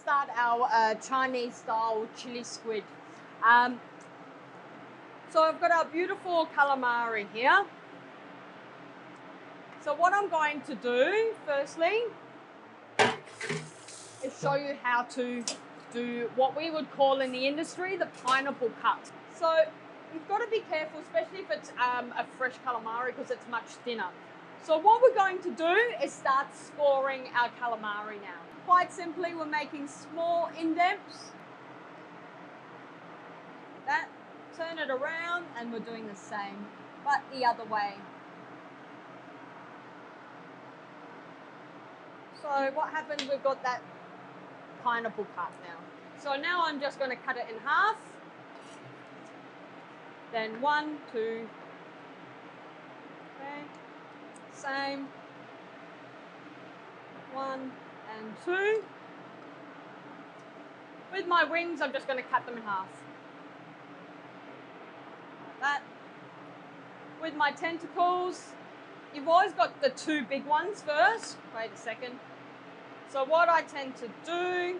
start our Chinese style chili squid. So I've got our beautiful calamari here. So what I'm going to do firstly is show you how to do what we would call in the industry the pineapple cut. So you've got to be careful, especially if it's a fresh calamari, because it's much thinner. So what we're going to do is start scoring our calamari now. Quite simply, we're making small indents. That, turn it around, and we're doing the same, but the other way. So what happens, we've got that pineapple cut now. So now I'm just going to cut it in half. Then 1, 2, okay, same, 1 and 2. With my wings, I'm just going to cut them in half. Like that. With my tentacles, you've always got the 2 big ones first. Wait a second. So what I tend to do,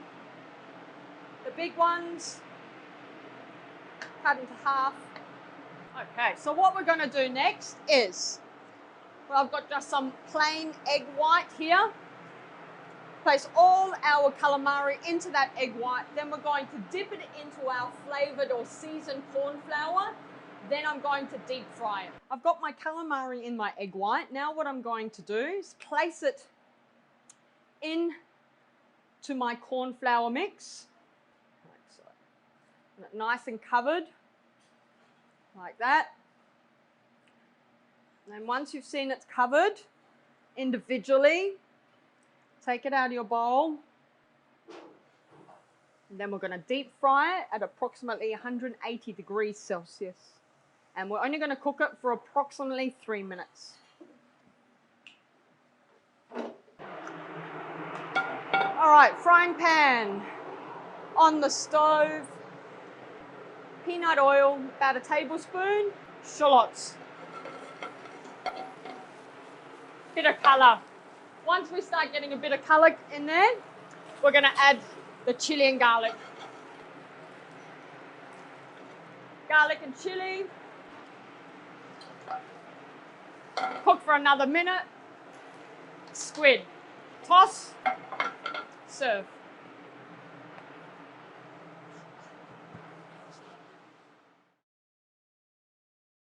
the big ones, cut into half. Okay, so what we're going to do next is, well, I've got just some plain egg white here. Place all our calamari into that egg white. Then we're going to dip it into our flavoured or seasoned corn flour. Then I'm going to deep fry it. I've got my calamari in my egg white. Now what I'm going to do is place it in to my corn flour mix. Like so. Nice and covered. Like that. And then once you've seen it's covered individually, take it out of your bowl. And then we're going to deep fry it at approximately 180 degrees Celsius. And we're only going to cook it for approximately 3 minutes. All right, frying pan on the stove. Peanut oil, about a tablespoon. Shallots. Bit of colour. Once we start getting a bit of colour in there, we're going to add the chili and garlic. Garlic and chili. Cook for another minute. Squid. Toss. Serve.